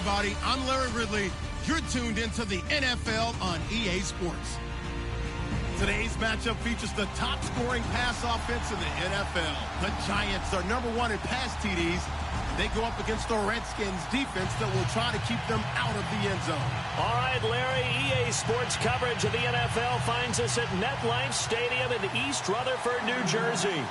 everybody. I'm Larry Ridley. You're tuned into the NFL on EA Sports. Today's matchup features the top-scoring pass offense in the NFL. The Giants are #1 in pass TDs. They go up against the Redskins defense that will try to keep them out of the end zone. All right, Larry, EA Sports coverage of the NFL finds us at MetLife Stadium in East Rutherford, New Jersey.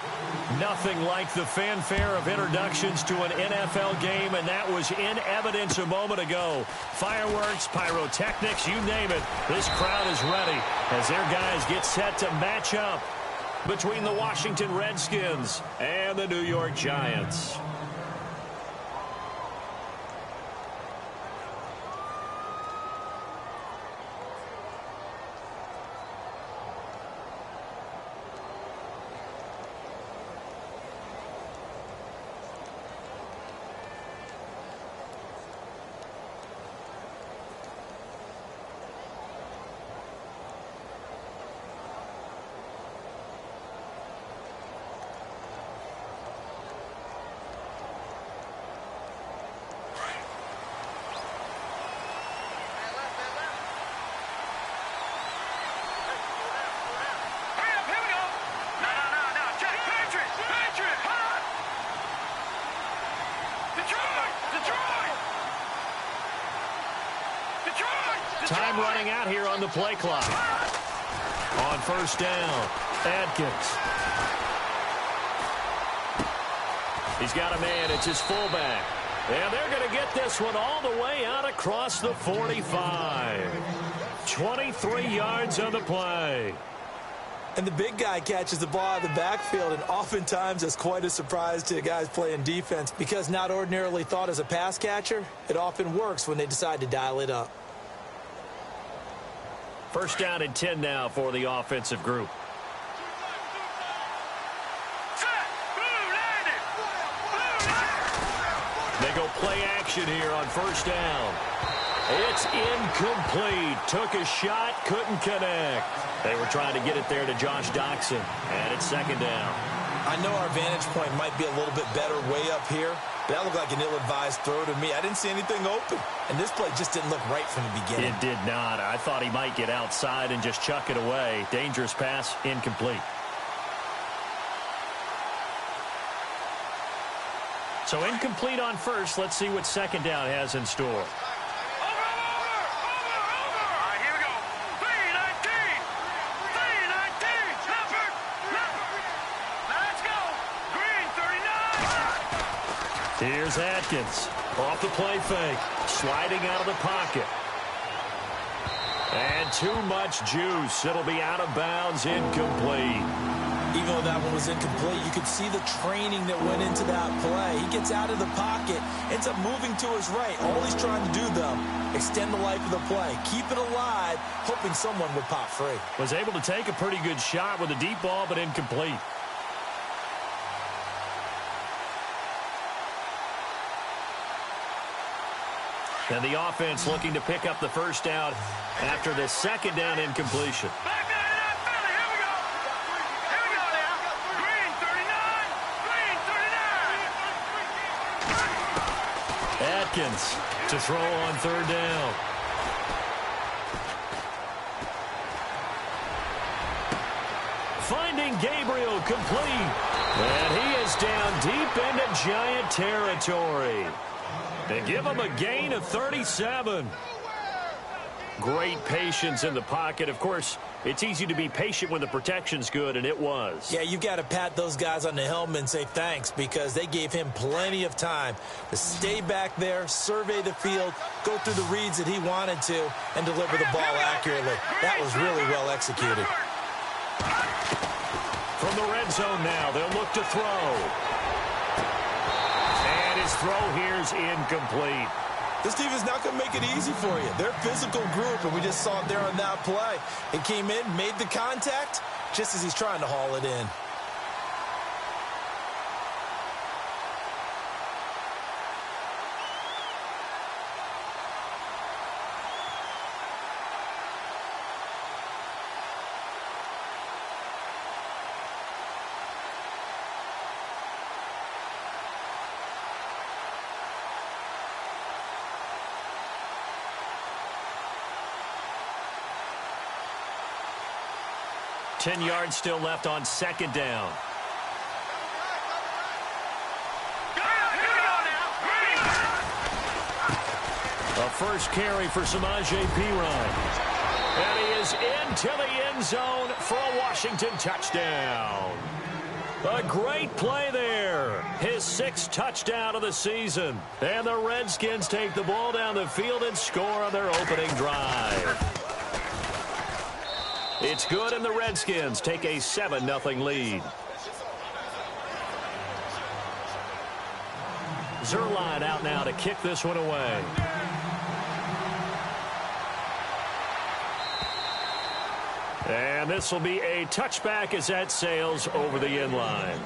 Nothing like the fanfare of introductions to an NFL game, and that was in evidence a moment ago. Fireworks, pyrotechnics, you name it. This crowd is ready as their guys get set to match up between the Washington Redskins and the New York Giants. Time running out here on the play clock. On first down, Adkins. He's got a man. It's his fullback. And they're going to get this one all the way out across the 45. 23 yards on the play. And the big guy catches the ball out of the backfield, and oftentimes it's quite a surprise to the guys playing defense because not ordinarily thought as a pass catcher, it often works when they decide to dial it up. First down and 10 now for the offensive group. They go play action here on first down. It's incomplete. Took a shot, couldn't connect. They were trying to get it there to Josh Doxson, and it's second down. I know our vantage point might be a little bit better way up here, but that looked like an ill-advised throw to me. I didn't see anything open, and this play just didn't look right from the beginning. It did not. I thought he might get outside and just chuck it away. Dangerous pass, incomplete. So incomplete on first. Let's see what second down has in store. Here's Atkins. Off the play fake. Sliding out of the pocket. And too much juice. It'll be out of bounds, incomplete. Even though that one was incomplete, you could see the training that went into that play. He gets out of the pocket, ends up moving to his right. All he's trying to do, though, extend the life of the play. Keep it alive, hoping someone would pop free. Was able to take a pretty good shot with a deep ball, but incomplete. And the offense looking to pick up the first down after the second down incompletion. Atkins to throw on third down. Finding Gabriel complete. And he is down deep into Giant territory. They give him a gain of 37. Great patience in the pocket. Of course, it's easy to be patient when the protection's good, and it was. Yeah, you've got to pat those guys on the helmet and say thanks because they gave him plenty of time to stay back there, survey the field, go through the reads that he wanted to, and deliver the ball accurately. That was really well executed. From the red zone now, they'll look to throw. His throw here's incomplete. This defense not going to make it easy for you. They're a physical group, and we just saw it there on that play. It came in, made the contact, just as he's trying to haul it in. 10 yards still left on second down. A first carry for Samaje Perine. And he is into the end zone for a Washington touchdown. A great play there. His 6th touchdown of the season. And the Redskins take the ball down the field and score on their opening drive. It's good, and the Redskins take a 7-0 lead. Zerline out now to kick this one away. And this will be a touchback as that sails over the end line.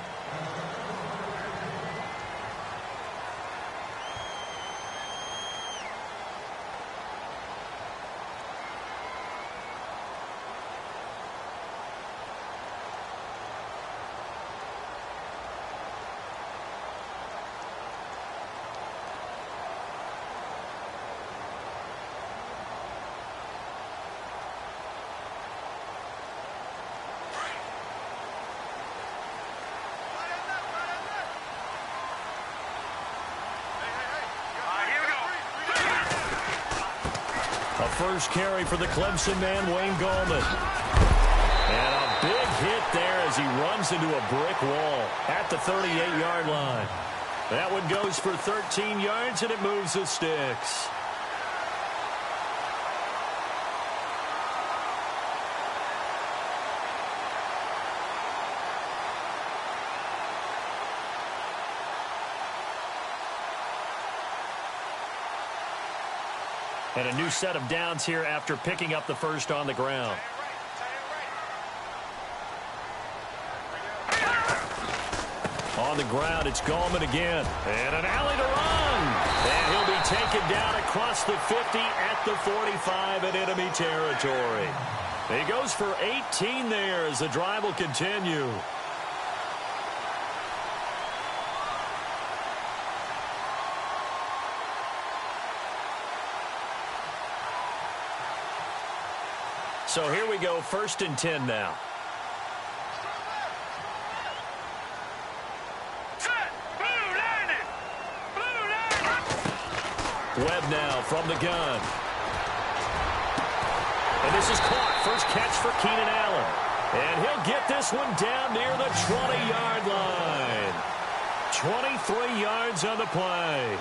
First carry for the Clemson man, Wayne Gallman. And a big hit there as he runs into a brick wall at the 38-yard line. That one goes for 13 yards, and it moves the sticks. And a new set of downs here after picking up the first on the ground. On the ground, it's Gallman again. And an alley to run. And he'll be taken down across the 50 at the 45 in enemy territory. He goes for 18 there as the drive will continue. So here we go, 1st and 10 now. Webb now from the gun. And this is caught. First catch for Keenan Allen. And he'll get this one down near the 20-yard line. 23 yards on the play.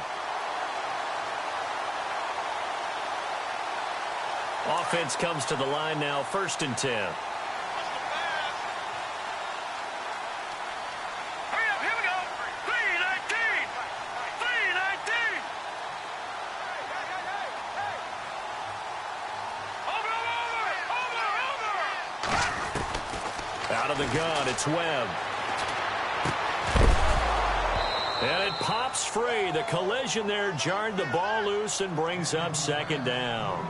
Offense comes to the line now, 1st and 10. Hurry up, here we go. 3-19. 3-19. Over. Out of the gun, it's Webb. And it pops free. The collision there jarred the ball loose and brings up 2nd down.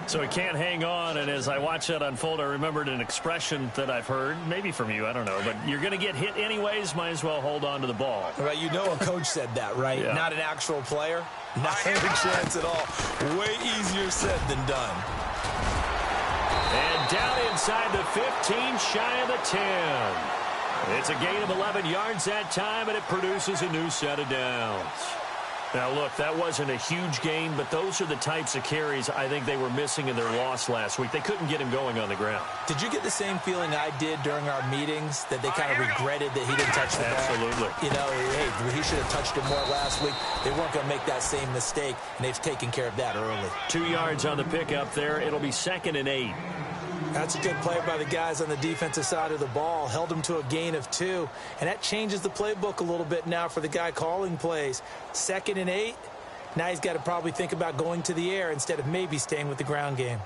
So he can't hang on, and as I watch that unfold, I remembered an expression that I've heard, maybe from you, I don't know, but you're going to get hit anyways, might as well hold on to the ball. Right, you know a coach said that, right? Yeah. Not an actual player. Not a chance at all. Way easier said than done. And down inside the 15, shy of the 10. It's a gain of 11 yards that time, and it produces a new set of downs. Now, look, that wasn't a huge gain, but those are the types of carries I think they were missing in their loss last week. They couldn't get him going on the ground. Did you get the same feeling I did during our meetings, that they kind of regretted that he didn't touch the ball? Absolutely. You know, hey, he should have touched it more last week. They weren't going to make that same mistake, and they've taken care of that early. 2 yards on the pickup there. It'll be 2nd and 8. That's a good play by the guys on the defensive side of the ball. Held them to a gain of 2. And that changes the playbook a little bit now for the guy calling plays. 2nd and 8. Now he's got to probably think about going to the air instead of maybe staying with the ground game.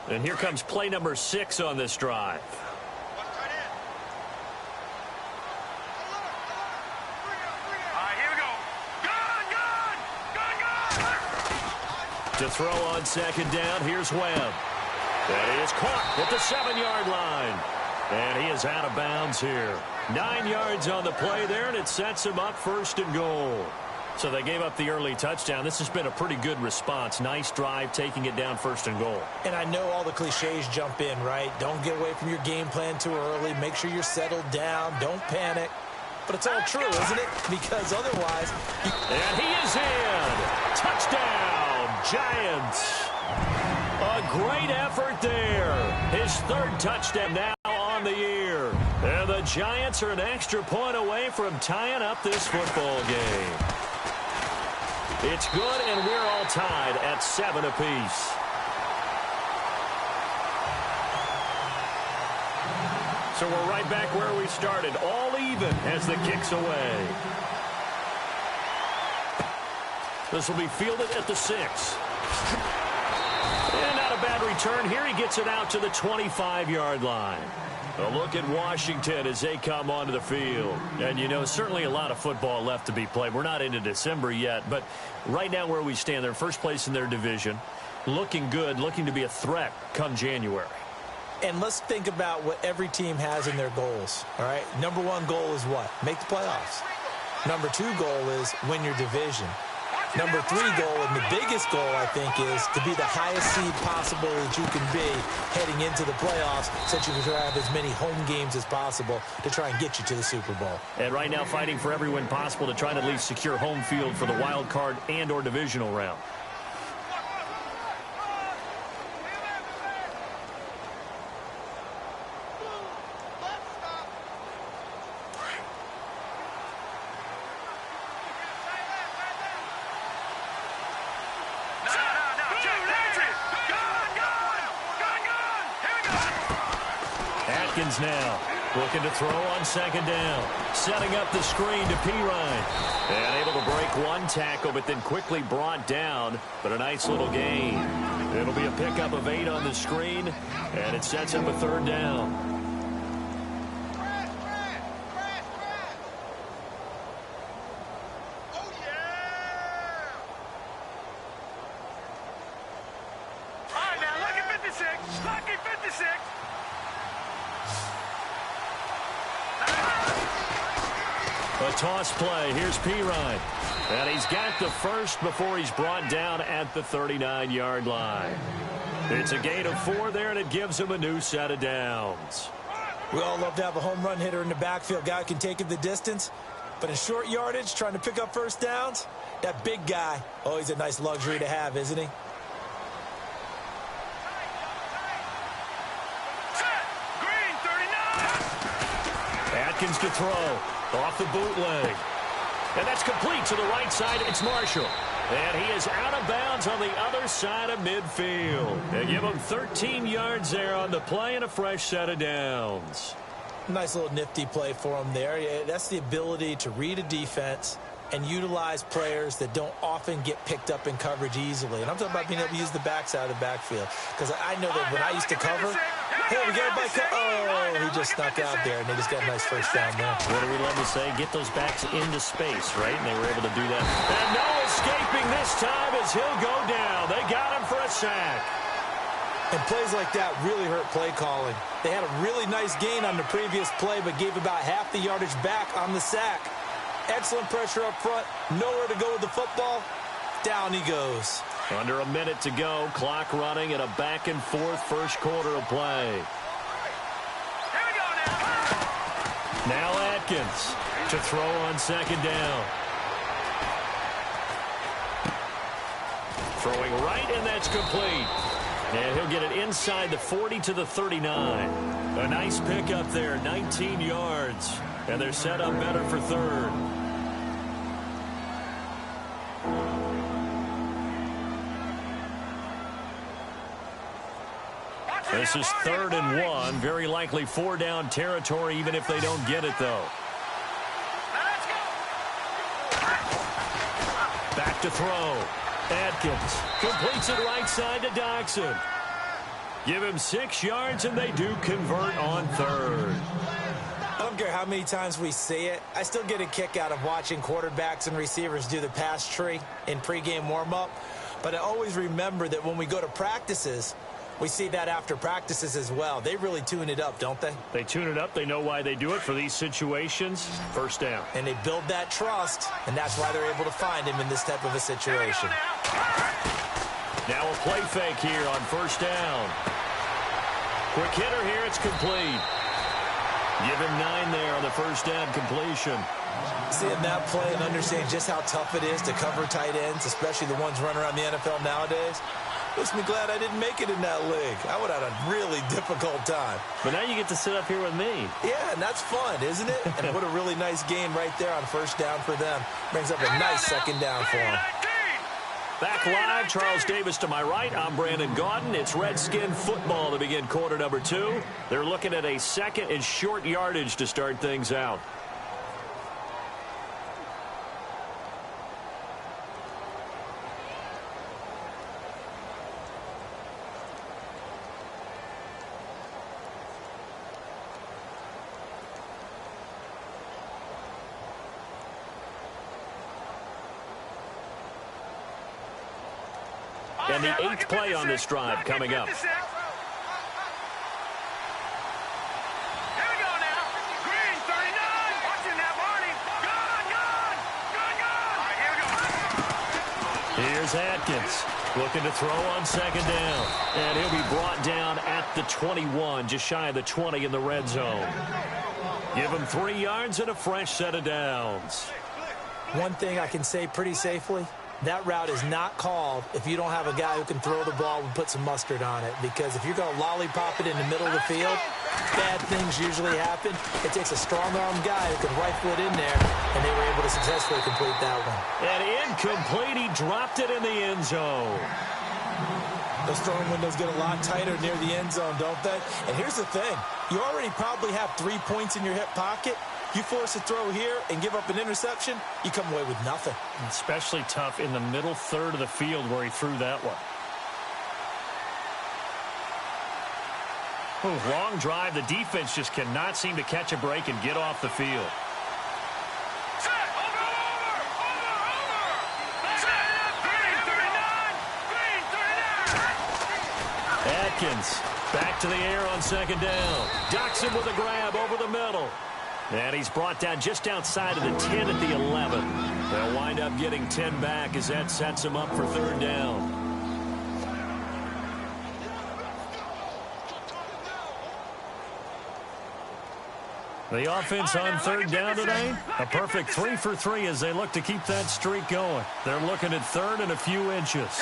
And here comes play number 6 on this drive. To throw on 2nd down, here's Webb. And he is caught at the 7-yard line. And he is out of bounds here. 9 yards on the play there, and it sets him up 1st and goal. So they gave up the early touchdown. This has been a pretty good response. Nice drive, taking it down 1st and goal. And I know all the cliches jump in, right? Don't get away from your game plan too early. Make sure you're settled down. Don't panic. But it's all true, isn't it? Because otherwise... And he is in. Touchdown, Giants. A great effort there. His 3rd touchdown now on the year. And the Giants are an extra point away from tying up this football game. It's good, and we're all tied at 7 apiece. So we're right back where we started, all even as the kick's away. This will be fielded at the 6. And not a bad return here. He gets it out to the 25-yard line. A look at Washington as they come onto the field. And, you know, certainly a lot of football left to be played. We're not into December yet, but right now where we stand, they're first place in their division. Looking good, looking to be a threat come January. And let's think about what every team has in their goals, all right? Number 1 goal is what? Make the playoffs. Number 2 goal is win your division. Number 3 goal, and the biggest goal, I think, is to be the highest seed possible that you can be heading into the playoffs so that you can have as many home games as possible to try and get you to the Super Bowl. And right now fighting for every win possible to try and at least secure home field for the wild card and or divisional round. Redskins now looking to throw on 2nd down. Setting up the screen to Pirine. And able to break one tackle, but then quickly brought down. But a nice little gain. It'll be a pickup of 8 on the screen, and it sets up a 3rd down. A toss play. Here's Pirine. And he's got the first before he's brought down at the 39-yard line. It's a gain of 4 there, and it gives him a new set of downs. We all love to have a home run hitter in the backfield. Guy who can take it the distance. But in short yardage, trying to pick up first downs, that big guy, always a nice luxury to have, isn't he? Green, 39. Atkins to throw. Off the bootleg. And that's complete to the right side. It's Marshall. And he is out of bounds on the other side of midfield. They give him 13 yards there on the play and a fresh set of downs. Nice little nifty play for him there. Yeah, that's the ability to read a defense and utilize players that don't often get picked up in coverage easily. And I'm talking about being able to use the backside of the backfield. Because I know that when I used to cover, hey, we got everybody oh, he just snuck out there, and they just got a nice first down there. What do we love to say? Get those backs into space, right? And they were able to do that. And no escaping this time as he'll go down. They got him for a sack. And plays like that really hurt play calling. They had a really nice gain on the previous play, but gave about half the yardage back on the sack. Excellent pressure up front. Nowhere to go with the football. Down he goes. Under a minute to go. Clock running at a back-and-forth first quarter of play. Here we go now. Now Atkins to throw on 2nd down. Throwing right, and that's complete. And he'll get it inside the 40 to the 39. A nice pickup there, 19 yards. And they're set up better for 3rd. This is 3rd and 1. Very likely 4-down territory, even if they don't get it, though. Back to throw. Atkins completes it right side to Doxson. Give him 6 yards, and they do convert on 3rd. I don't care how many times we see it. I still get a kick out of watching quarterbacks and receivers do the pass tree in pregame warm-up. But I always remember that when we go to practices, We see that after practices as well. They really tune it up, don't they? They tune it up. They know why they do it for these situations. First down. And they build that trust, and that's why they're able to find him in this type of a situation. Now a play fake here on first down. Quick hitter here. It's complete. Give him 9 there on the first down completion. Seeing that play and understanding just how tough it is to cover tight ends, especially the ones running around the NFL nowadays, makes me glad I didn't make it in that league. I would have had a really difficult time. But now you get to sit up here with me. Yeah, and that's fun, isn't it? And what a really nice game right there on first down for them. Brings up a nice second down for them. Back live, Charles Davis to my right. I'm Brandon Gaudin. It's Redskin football to begin quarter number 2. They're looking at a second and short yardage to start things out. And the 8th play on this drive coming up. Here we go now. Green, 39. Watching that, Barney. Gone. All right, here we go. Here's Atkins looking to throw on second down. And he'll be brought down at the 21, just shy of the 20 in the red zone. Give him 3 yards and a fresh set of downs. One thing I can say pretty safely, that route is not called if you don't have a guy who can throw the ball and put some mustard on it. Because if you're going to lollipop it in the middle of the field, bad things usually happen. It takes a strong-arm guy who can rifle it in there, and they were able to successfully complete that one. And incomplete. He dropped it in the end zone. Those throwing windows get a lot tighter near the end zone, don't they? And here's the thing. You already probably have 3 points in your hip pocket. You force a throw here and give up an interception, you come away with nothing. Especially tough in the middle third of the field where he threw that one. Ooh, long drive. The defense just cannot seem to catch a break and get off the field. Set. Over. Set. Green, 39. Atkins back to the air on second down. Ducks him with a grab over the middle. And he's brought down just outside of the 10 at the 11. They'll wind up getting 10 back as that sets him up for third down. The offense on third down today, a perfect 3 for 3 as they look to keep that streak going. They're looking at third and a few inches.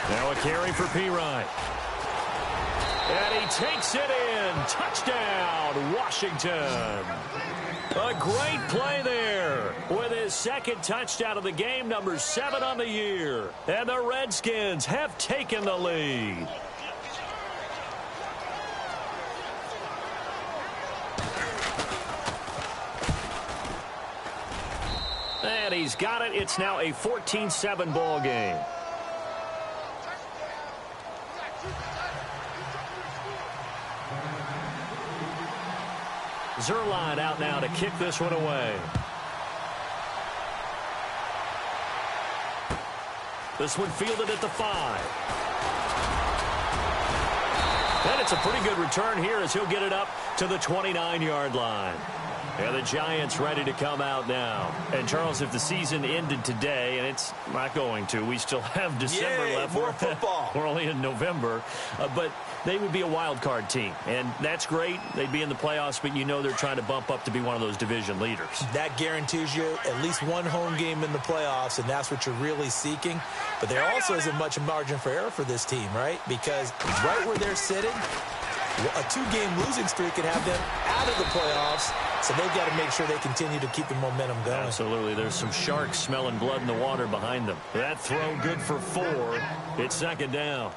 Now a carry for P-Ryan. And he takes it in. Touchdown, Washington. A great play there with his second touchdown of the game, number 7 on the year. And the Redskins have taken the lead. And he's got it. It's now a 14-7 ball game. Zerline out now to kick this one away. This one fielded at the 5. And it's a pretty good return here as he'll get it up to the 29-yard line. And the Giants ready to come out now. And, Charles, if the season ended today, and it's not going to, we still have December left. More football. We're only in November. But they would be a wild card team. And that's great. They'd be in the playoffs, but you know they're trying to bump up to be one of those division leaders. That guarantees you at least one home game in the playoffs, and that's what you're really seeking. But there also isn't much margin for error for this team, right? Because right where they're sitting, a 2-game losing streak could have them out of the playoffs. So they've got to make sure they continue to keep the momentum going. Absolutely. There's some sharks smelling blood in the water behind them. That throw good for 4. It's second down.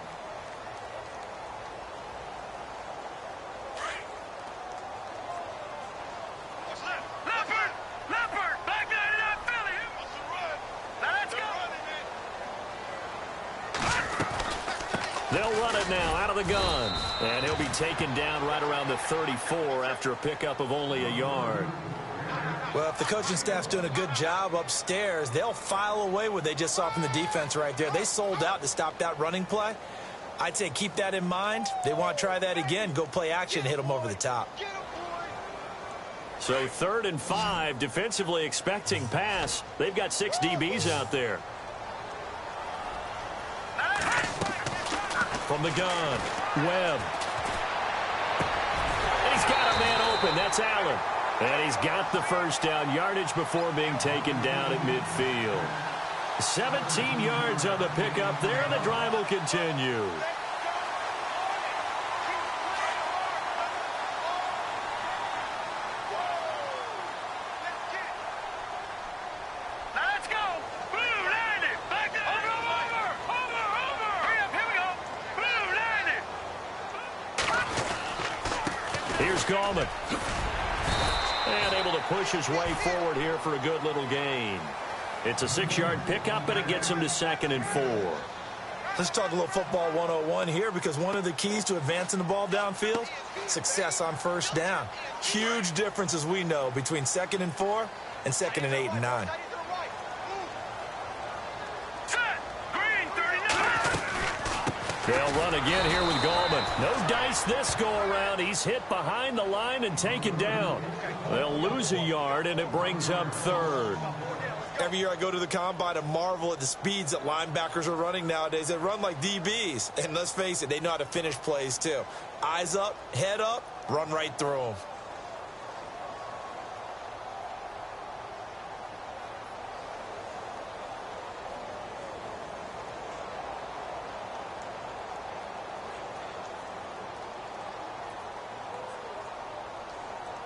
Leopard, back there to that Philly. Now let's go. They'll run it now out of the gun. And he'll be taken down right around the 34 after a pickup of only a yard. Well, if the coaching staff's doing a good job upstairs, they'll file away what they just saw from the defense right there. They sold out to stop that running play. I'd say keep that in mind. They want to try that again. Go play action, hit them over the top. So 3rd and 5, defensively expecting pass. They've got 6 DBs out there. From the gun, Webb. And he's got a man open. That's Allen. And he's got the first down, yardage before being taken down at midfield. 17 yards on the pickup there, and the drive will continue. Here's Gallman. And able to push his way forward here for a good little gain. It's a 6-yard pickup, and it gets him to 2nd and 4. Let's talk a little football 101 here, because one of the keys to advancing the ball downfield, success on first down. Huge difference, as we know, between 2nd and 4 and 2nd and 8 and 9. They'll run again here with Gallman. No dice this go-around. He's hit behind the line and taken down. They'll lose a yard, and it brings up 3rd. Every year I go to the combine and marvel at the speeds that linebackers are running nowadays. They run like DBs. And let's face it, they know how to finish plays too. Eyes up, head up, run right through them.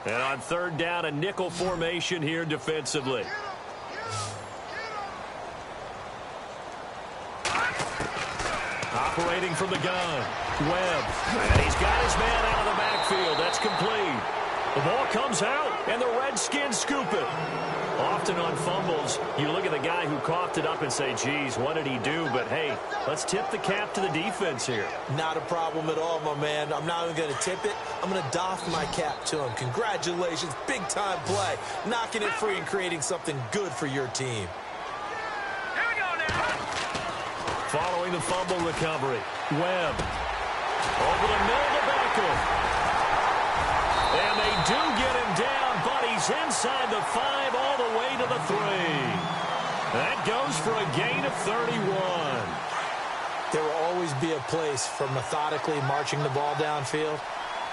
And on 3rd down, a nickel formation here defensively. Operating from the gun, Webb. And he's got his man out of the backfield. That's complete. The ball comes out, and the Redskins scoop it. Often on fumbles, you look at the guy who coughed it up and say, geez, what did he do? But, hey, let's tip the cap to the defense here. Not a problem at all, my man. I'm not even going to tip it. I'm going to doff my cap to him. Congratulations, big-time play. Knocking it free and creating something good for your team. Here we go now. Following the fumble recovery, Webb. Over the middle of the backfield. And they do get him down, but he's inside the 5 all the way to the 3. That goes for a gain of 31. There will always be a place for methodically marching the ball downfield.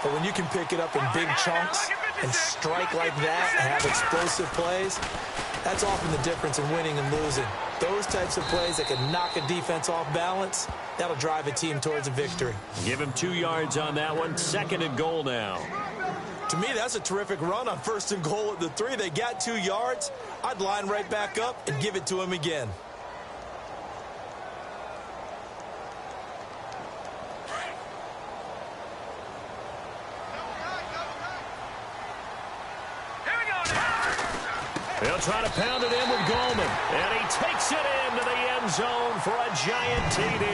But when you can pick it up in big chunks and strike like that and have explosive plays, that's often the difference in winning and losing. Those types of plays that can knock a defense off balance, that'll drive a team towards a victory. Give him 2 yards on that one. 2nd and goal now. To me, that's a terrific run on 1st and goal at the 3. They got 2 yards. I'd line right back up and give it to him again. They'll try to pound it in with Gallman. And he takes it into the end zone for a giant TD.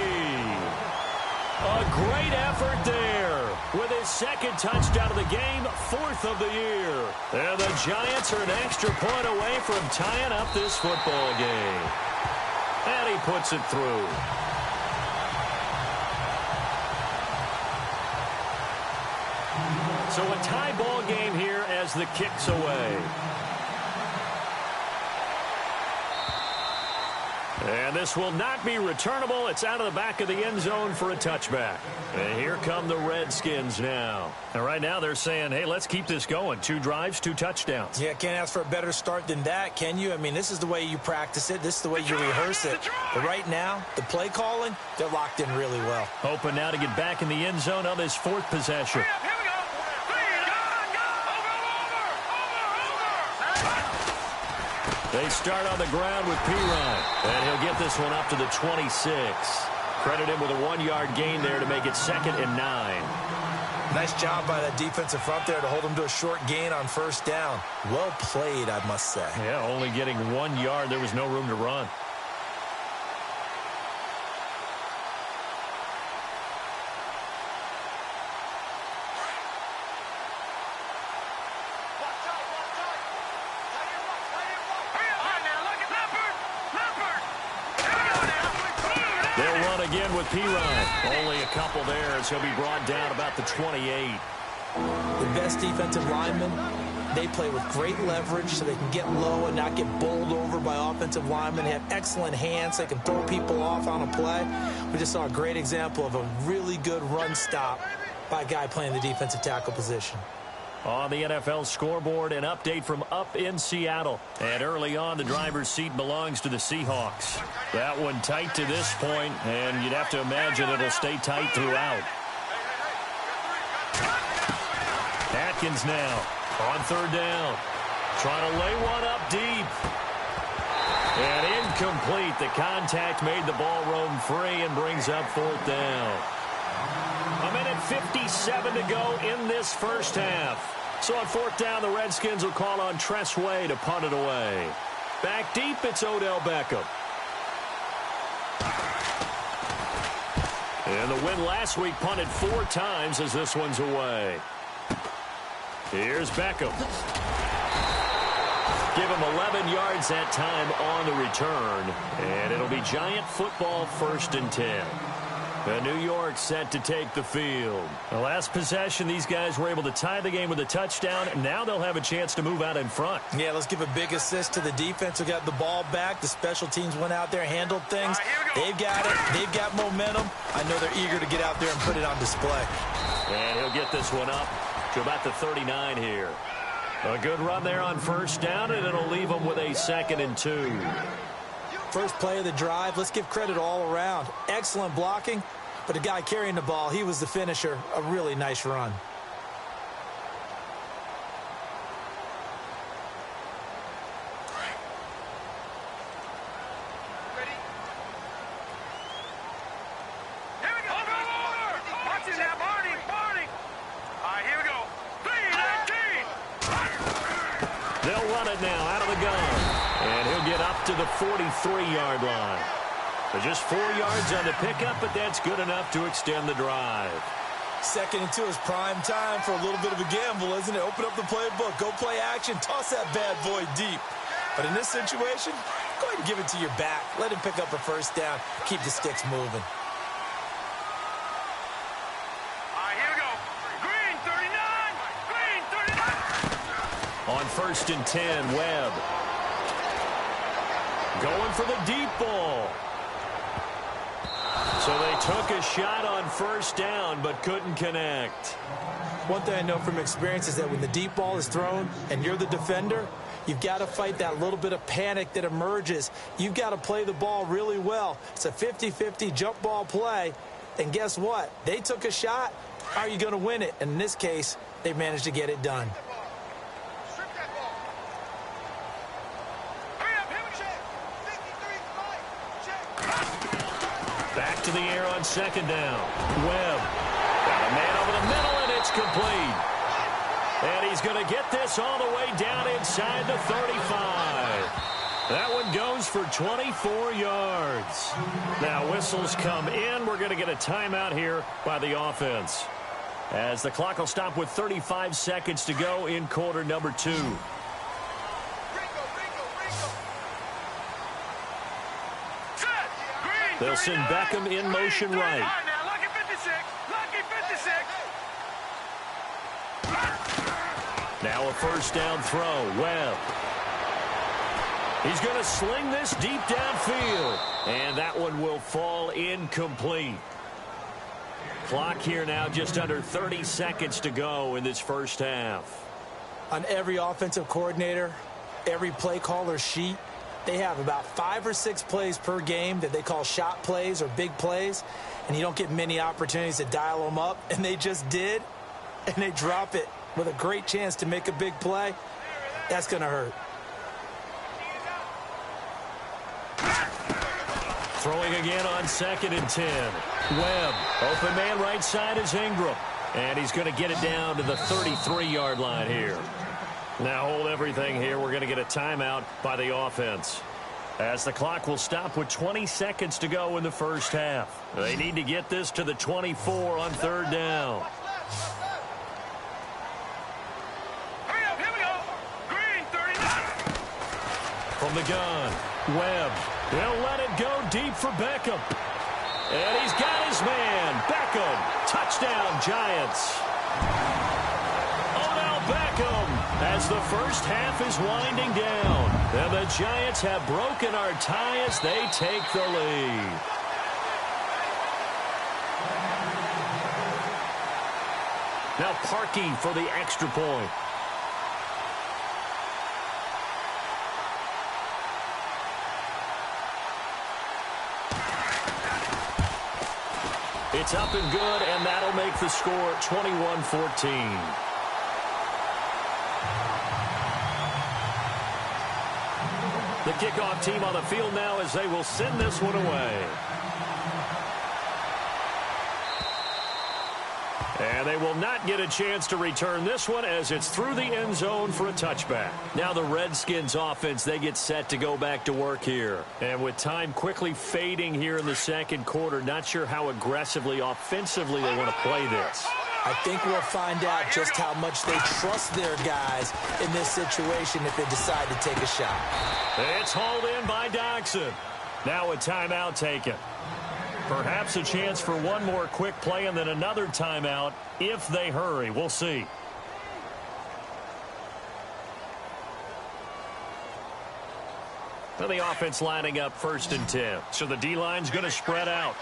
A great effort there with his 2nd touchdown of the game, 4th of the year. And the Giants are an extra point away from tying up this football game. And he puts it through. So a tie ball game here as the kick's away. And this will not be returnable. It's out of the back of the end zone for a touchback. And here come the Redskins now. And right now they're saying, hey, let's keep this going. 2 drives, 2 touchdowns. Yeah, can't ask for a better start than that, can you? I mean, this is the way you practice it. This is the way you rehearse it. But right now, the play calling, they're locked in really well. Hoping now to get back in the end zone on this 4th possession. They start on the ground with Pirine. And he'll get this one up to the 26. Credit him with a 1-yard gain there to make it 2nd and 9. Nice job by that defensive front there to hold him to a short gain on 1st down. Well played, I must say. Yeah, only getting 1 yard. There was no room to run. again with P-Ryan. Only a couple there as he'll be brought down about the 28. The best defensive linemen, they play with great leverage so they can get low and not get bowled over by offensive linemen. They have excellent hands. They can throw people off on a play. We just saw a great example of a really good run stop by a guy playing the defensive tackle position. On the NFL scoreboard, an update from up in Seattle. And early on, the driver's seat belongs to the Seahawks. That one tight to this point, and you'd have to imagine it'll stay tight throughout. Atkins now on third down. Trying to lay one up deep. And incomplete. The contact made the ball roam free and brings up fourth down. 1:57 to go in this first half. So on fourth down, the Redskins will call on Tress Way to punt it away. Back deep, it's Odell Beckham. And the win last week punted 4 times as this one's away. Here's Beckham. Give him 11 yards that time on the return. And it'll be Giant football, 1st and 10. New York set to take the field. The last possession, these guys were able to tie the game with a touchdown. Now they'll have a chance to move out in front. Yeah, let's give a big assist to the defense who got the ball back. The special teams went out there, handled things. They've got it. They've got momentum. I know they're eager to get out there and put it on display. And he'll get this one up to about the 39 here. A good run there on first down, and it'll leave them with a 2nd and 2. First play of the drive, let's give credit all around. Excellent blocking, but the guy carrying the ball, he was the finisher. A really nice run. Here we go. Watch it now, Barney. All right, here we go. 3-19. They'll run it now out of the gun. And he'll get up to the 43-yard line. So just 4 yards on the pickup, but that's good enough to extend the drive. 2nd and 2 is prime time for a little bit of a gamble, isn't it? Open up the playbook, go play action, toss that bad boy deep. But in this situation, go ahead and give it to your back. Let him pick up a first down, keep the sticks moving. All right, here we go. Green, 39. Green, 39. On 1st and 10, Webb. Going for the deep ball. So they took a shot on first down, but couldn't connect. One thing I know from experience is that when the deep ball is thrown and you're the defender, you've got to fight that little bit of panic that emerges. You've got to play the ball really well. It's a 50-50 jump ball play. And guess what? They took a shot. How are you going to win it? And in this case, they managed to get it done. Back to the air on 2nd down. Webb. Got a man over the middle, and it's complete. And he's going to get this all the way down inside the 35. That one goes for 24 yards. Now whistles come in. We're going to get a timeout here by the offense, as the clock will stop with 35 seconds to go in quarter number 2. They'll send Beckham in motion right. Lucky 56. Lucky 56. Now a first down throw. Webb. He's going to sling this deep downfield. And that one will fall incomplete. Clock here now just under 30 seconds to go in this first half. On every offensive coordinator, every play caller sheet, they have about 5 or 6 plays per game that they call shot plays or big plays, and you don't get many opportunities to dial them up, and they just did, and they drop it with a great chance to make a big play. That's going to hurt. Throwing again on 2nd and 10. Webb, open man right side is Ingram, and he's going to get it down to the 33-yard line here. Now hold everything here. We're going to get a timeout by the offense, as the clock will stop with 20 seconds to go in the first half. They need to get this to the 24 on 3rd down. Hurry up, here we go. Green, 39. From the gun, Webb. They'll let it go deep for Beckham. And he's got his man. Beckham. Touchdown, Giants. Odell Beckham as the first half is winding down. And the Giants have broken our tie as they take the lead. Now Parkey for the extra point. It's up and good, and that'll make the score 21-14. The kickoff team on the field now as they will send this one away. And they will not get a chance to return this one as it's through the end zone for a touchback. Now the Redskins offense, they get set to go back to work here. And with time quickly fading here in the second quarter, not sure how aggressively, offensively they want to play this. I think we'll find out just how much they trust their guys in this situation if they decide to take a shot. It's hauled in by Dodson. Now a timeout taken. Perhaps a chance for one more quick play and then another timeout if they hurry. We'll see. Well, the offense lining up 1st and 10. So the D-line's going to spread out.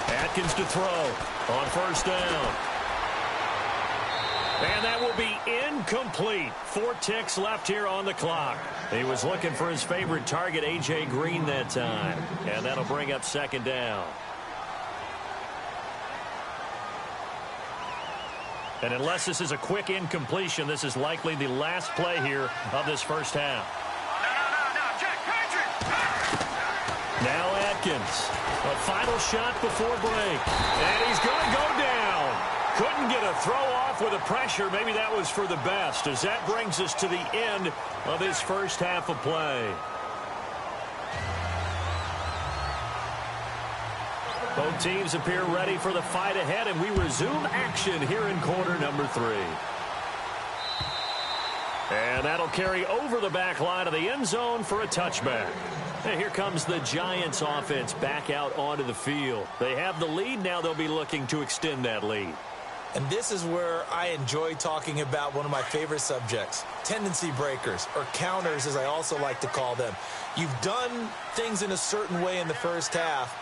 Atkins to throw on 1st down. And that will be incomplete. 4 ticks left here on the clock. He was looking for his favorite target, A.J. Green, that time. And that'll bring up 2nd down. And unless this is a quick incompletion, this is likely the last play here of this first half. Now Atkins. A final shot before break. And he's going to go down. Couldn't get a throw off with the pressure. Maybe that was for the best, as that brings us to the end of this first half of play. Both teams appear ready for the fight ahead, and we resume action here in quarter number 3. And that'll carry over the back line of the end zone for a touchback. And here comes the Giants offense back out onto the field. They have the lead. Now they'll be looking to extend that lead. And this is where I enjoy talking about one of my favorite subjects, tendency breakers, or counters as I also like to call them. You've done things in a certain way in the first half,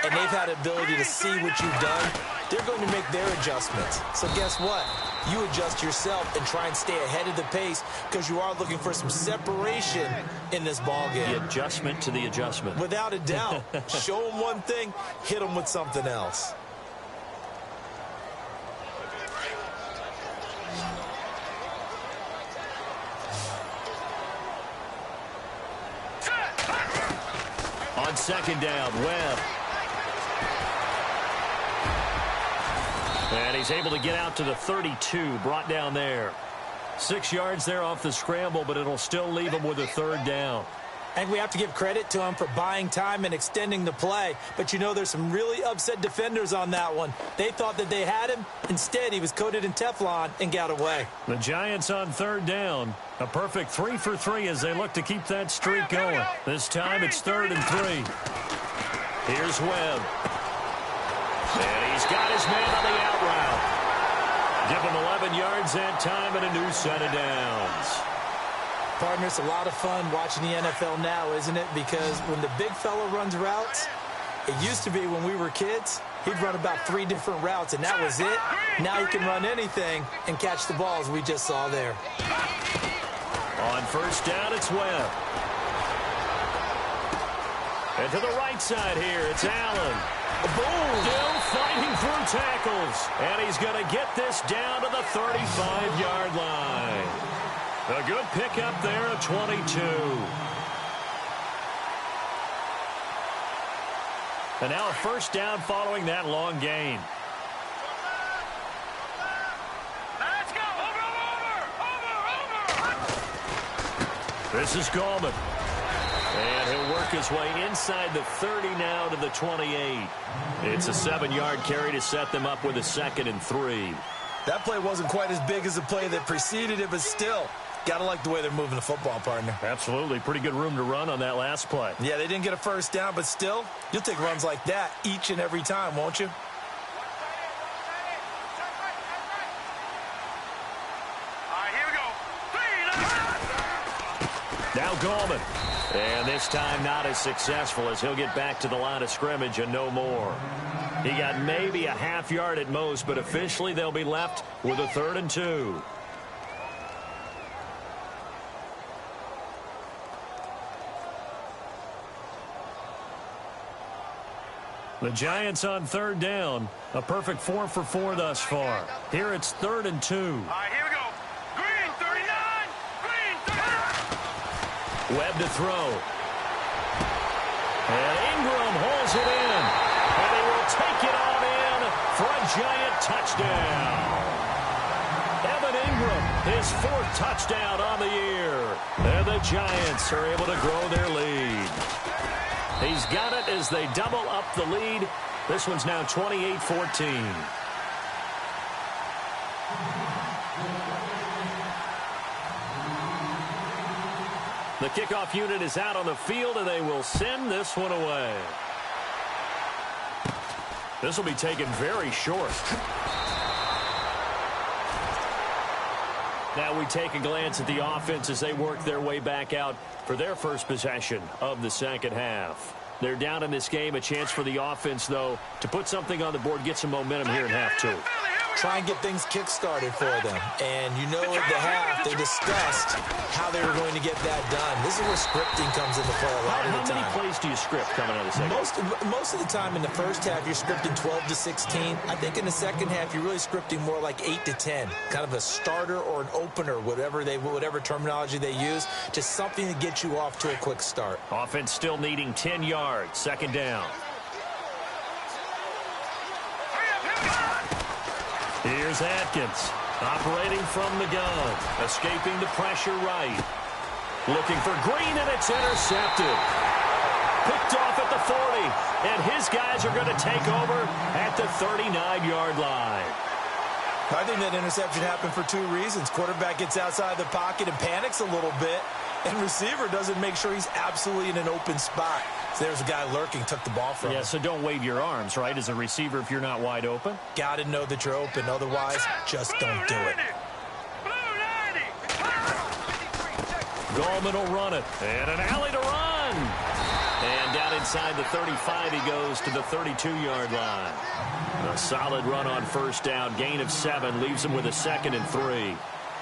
and they've had the ability to see what you've done. They're going to make their adjustments. So guess what? You adjust yourself and try and stay ahead of the pace because you are looking for some separation in this ballgame. The adjustment to the adjustment. Without a doubt. Show them one thing, hit them with something else. On 2nd down, Webb. And he's able to get out to the 32, brought down there. 6 yards there off the scramble, but it'll still leave him with a 3rd down. And we have to give credit to him for buying time and extending the play. But, you know, there's some really upset defenders on that one. They thought that they had him. Instead, he was coated in Teflon and got away. The Giants on 3rd down. A perfect 3 for 3 as they look to keep that streak going. This time it's 3rd and 3. Here's Webb. And he's got his man on the out route. Give him 11 yards that time and a new set of downs. Partner, it's a lot of fun watching the NFL now, isn't it? Because when the big fella runs routes, it used to be when we were kids, he'd run about 3 different routes, and that was it. Now he can run anything and catch the balls we just saw there. On 1st down, it's Webb. And to the right side here, it's Allen. Boom! Still fighting through tackles. And he's going to get this down to the 35-yard line. A good pickup there of 22. And now a 1st down following that long gain. Let's go! Over! This is Gallman. And he'll work his way inside the 30 now to the 28. It's a 7-yard carry to set them up with a 2nd and 3. That play wasn't quite as big as the play that preceded it, but still, Gotta like the way they're moving the football, partner. Absolutely. Pretty good room to run on that last play. Yeah, they didn't get a first down, but still, you'll take runs like that each and every time, won't you? Now Gallman. And this time not as successful as he'll get back to the line of scrimmage and no more. He got maybe a half yard at most, but officially they'll be left with a 3rd and 2. The Giants on 3rd down. A perfect 4 for 4 thus far. Here it's 3rd and 2. All right, here we go. Green, 39. Green, 39. Webb to throw. And Ingram holds it in. And he will take it on in for a Giant touchdown. Evan Ingram, his 4th touchdown on the year. And the Giants are able to grow their lead. He's got it as they double up the lead. This one's now 28-14. The kickoff unit is out on the field, and they will send this one away. This will be taken very short. Now we take a glance at the offense as they work their way back out for their first possession of the second half. They're down in this game. A chance for the offense, though, to put something on the board, get some momentum here in half 2. Try and get things kick-started for them. And you know at the half, they discussed how they were going to get that done. This is where scripting comes into play a lot of the time. How many plays do you script coming out of the second? Most of the time in the first half, you're scripting 12 to 16. I think in the second half, you're really scripting more like 8 to 10. Kind of a starter or an opener, whatever terminology they use. Just something to get you off to a quick start. Offense still needing 10 yards. Second down. Here's Atkins, operating from the gun, escaping the pressure right. Looking for Green, and it's intercepted. Picked off at the 40, and his guys are going to take over at the 39-yard line. I think that interception happened for 2 reasons. Quarterback gets outside the pocket and panics a little bit, and receiver doesn't make sure he's absolutely in an open spot. So there's a guy lurking, took the ball from him. Yeah, so don't wave your arms, right, as a receiver if you're not wide open? Got to know that you're open. Otherwise, just don't do it. Gallman will run it. And an alley to run. And down inside the 35, he goes to the 32-yard line. A solid run on first down. Gain of 7 leaves him with a 2nd and 3.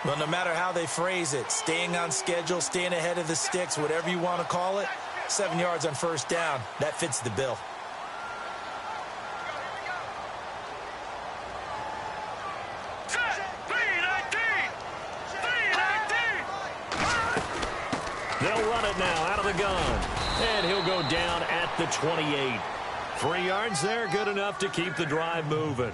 Well, no matter how they phrase it, staying on schedule, staying ahead of the sticks, whatever you want to call it, 7 yards on first down, that fits the bill. They'll run it now out of the gun. And he'll go down at the 28. 3 yards there, good enough to keep the drive moving.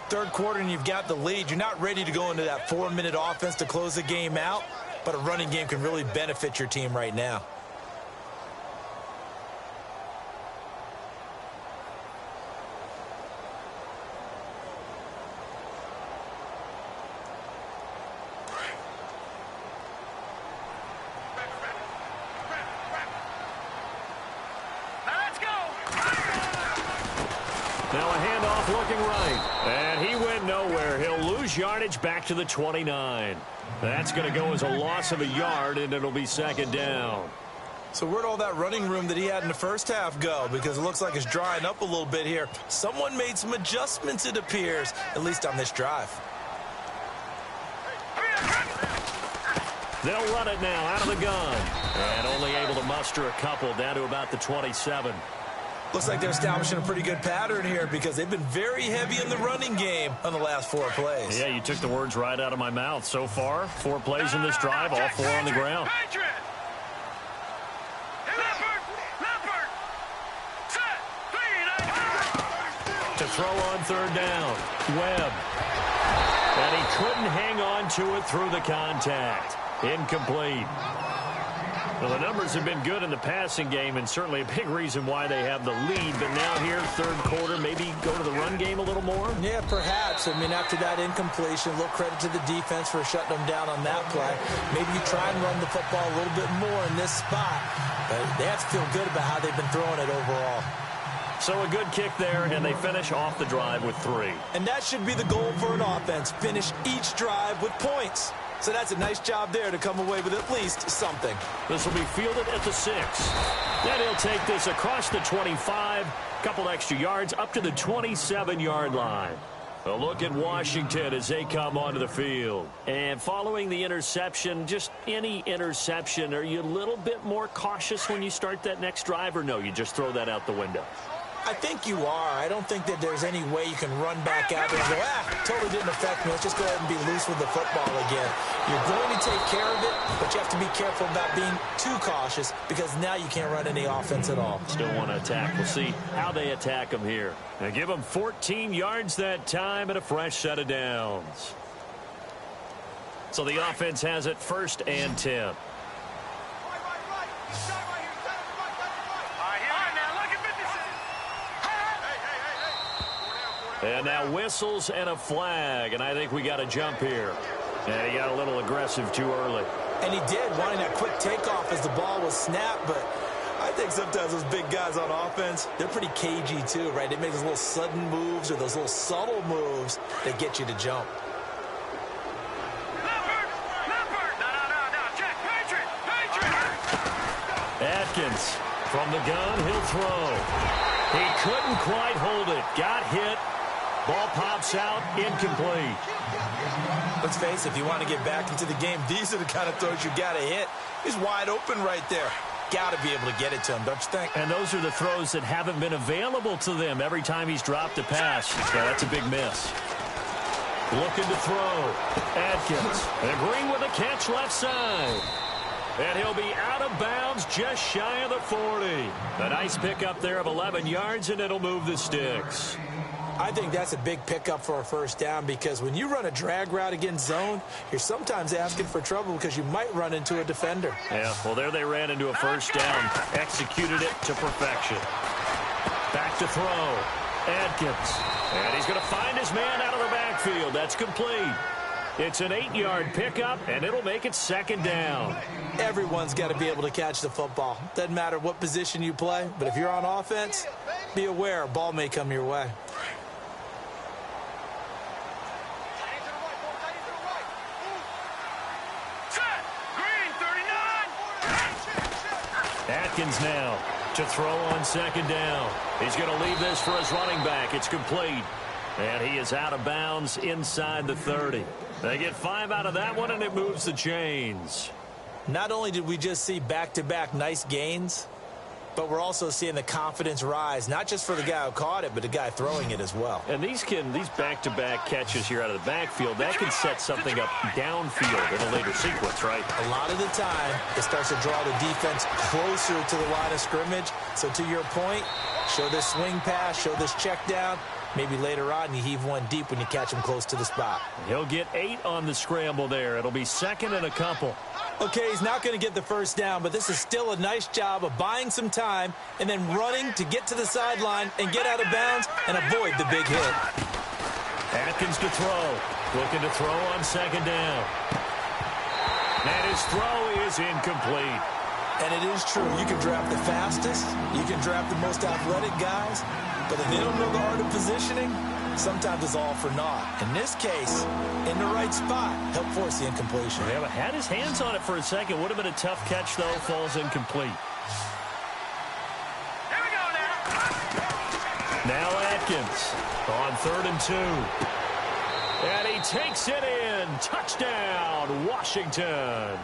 Third quarter and you've got the lead. You're not ready to go into that 4-minute offense to close the game out, but a running game can really benefit your team right now. Now a handoff looking right. And he went nowhere. He'll lose yardage back to the 29. That's going to go as a loss of a yard, and it'll be second down. So where'd all that running room that he had in the first half go? Because it looks like it's drying up a little bit here. Someone made some adjustments, it appears, at least on this drive. They'll run it now out of the gun. And only able to muster a couple down to about the 27. Looks like they're establishing a pretty good pattern here because they've been very heavy in the running game on the last 4 plays. Yeah, you took the words right out of my mouth. So far, 4 plays in this drive, all 4 on the ground. To throw on third down, Webb. And he couldn't hang on to it through the contact. Incomplete. Well, the numbers have been good in the passing game, and certainly a big reason why they have the lead. But now here, third quarter, maybe go to the run game a little more? Yeah, perhaps. I mean, after that incompletion, a little credit to the defense for shutting them down on that play. Maybe you try and run the football a little bit more in this spot. But they have to feel good about how they've been throwing it overall. So a good kick there, and they finish off the drive with 3. And that should be the goal for an offense. Finish each drive with points. So that's a nice job there to come away with at least something. This will be fielded at the 6. Then he'll take this across the 25, couple extra yards up to the 27-yard line. A look at Washington as they come onto the field. And following the interception, just any interception, are you a little bit more cautious when you start that next drive, or no, you just throw that out the window? I think you are. I don't think that there's any way you can run back out there and go, totally didn't affect me. Let's just go ahead and be loose with the football again. You're going to take care of it, but you have to be careful about being too cautious because now you can't run any offense at all. Still want to attack. We'll see how they attack them here. They give them 14 yards that time and a fresh set of downs. So the offense has it 1st and 10. And now whistles and a flag, and I think we got a jump here. And he got a little aggressive too early. And he did, wanting that quick takeoff as the ball was snapped, but I think sometimes those big guys on offense, they're pretty cagey too, right? They make those little sudden moves or those little subtle moves that get you to jump. Atkins from the gun, he'll throw. He couldn't quite hold it. Got hit. Ball pops out, incomplete. Let's face it, if you want to get back into the game, these are the kind of throws you got to hit. He's wide open right there. Got to be able to get it to him, don't you think? And those are the throws that haven't been available to them every time he's dropped a pass. Yeah, that's a big miss. Looking to throw. Atkins. And Green with a catch left side. And he'll be out of bounds just shy of the 40. A nice pickup there of 11 yards, and it'll move the sticks. I think that's a big pickup for a first down because when you run a drag route against zone, you're sometimes asking for trouble because you might run into a defender. Yeah, well, there they ran into a first down. Executed it to perfection. Back to throw. Atkins. And he's going to find his man out of the backfield. That's complete. It's an 8-yard pickup, and it'll make it 2nd down. Everyone's got to be able to catch the football. Doesn't matter what position you play, but if you're on offense, be aware a ball may come your way. Atkins now to throw on 2nd down. He's going to leave this for his running back. It's complete. And he is out of bounds inside the 30. They get 5 out of that one, and it moves the chains. Not only did we just see back-to-back nice gains, but we're also seeing the confidence rise, not just for the guy who caught it, but the guy throwing it as well. And these back-to-back catches here out of the backfield, that can set something up downfield in a later sequence, right? A lot of the time, it starts to draw the defense closer to the line of scrimmage. So to your point, show this swing pass, show this check down. Maybe later on you heave one deep when you catch him close to the spot. He'll get 8 on the scramble there. It'll be 2nd and a couple. Okay, he's not going to get the first down, but this is still a nice job of buying some time and then running to get to the sideline and get out of bounds and avoid the big hit. Atkins to throw. Looking to throw on 2nd down. And his throw is incomplete. And it is true. You can draft the fastest. You can draft the most athletic guys. But if they don't know the art of positioning, sometimes it's all for naught. In this case, in the right spot, help force the incompletion. Yeah, but had his hands on it for a second. Would have been a tough catch, though. Falls incomplete. Here we go now. Now Atkins on 3rd and 2. And he takes it in. Touchdown, Washington.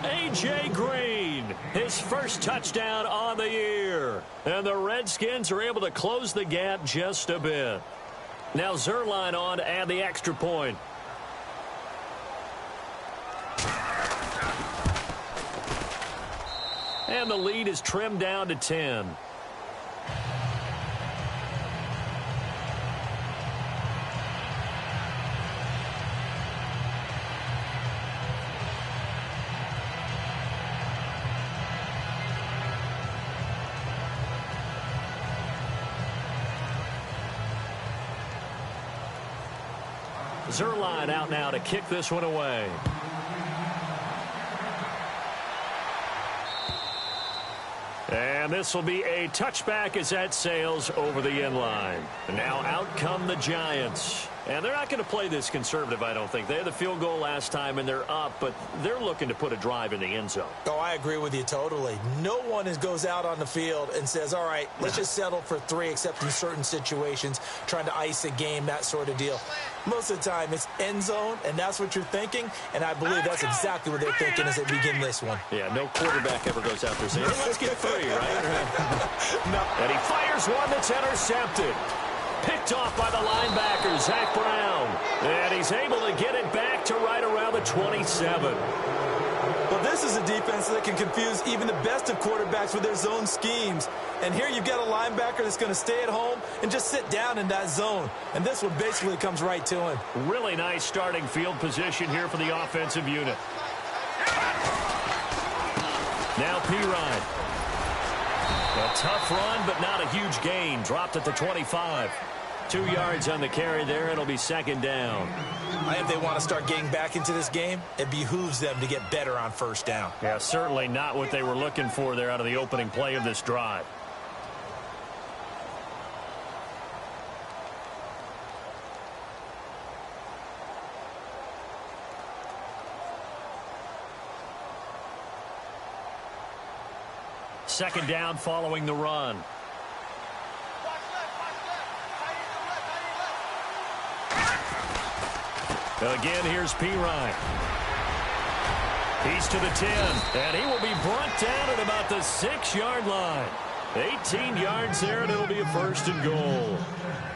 A.J. Green, his first touchdown on the year. And the Redskins are able to close the gap just a bit. Now Zerline on to add the extra point. And the lead is trimmed down to 10. Zerline out now to kick this one away. And this will be a touchback as that sails over the end line. And now out come the Giants. And they're not going to play this conservative, I don't think. They had the field goal last time, and they're up, but they're looking to put a drive in the end zone. Oh, I agree with you totally. No one goes out on the field and says, all right, let's just settle for 3, except in certain situations, trying to ice a game, that sort of deal. Most of the time, it's end zone, and that's what you're thinking, and I believe that's exactly what they're thinking as they begin this one. Yeah, no quarterback ever goes out there saying, hey, let's get 3, right? No. And he fires one that's intercepted. Picked off by the linebacker, Zach Brown. And he's able to get it back to right around the 27. Well, this is a defense that can confuse even the best of quarterbacks with their zone schemes. And here you've got a linebacker that's going to stay at home and just sit down in that zone. And this one basically comes right to him. Really nice starting field position here for the offensive unit. Now P-Ryan. A tough run, but not a huge gain. Dropped at the 25. 2 yards on the carry there. It'll be second down. If they want to start getting back into this game, it behooves them to get better on first down. Yeah, certainly not what they were looking for there out of the opening play of this drive. Second down following the run. Again, here's P-Ryan. He's to the 10, and he will be brought down at about the 6-yard line. 18 yards there, and it'll be a first and goal.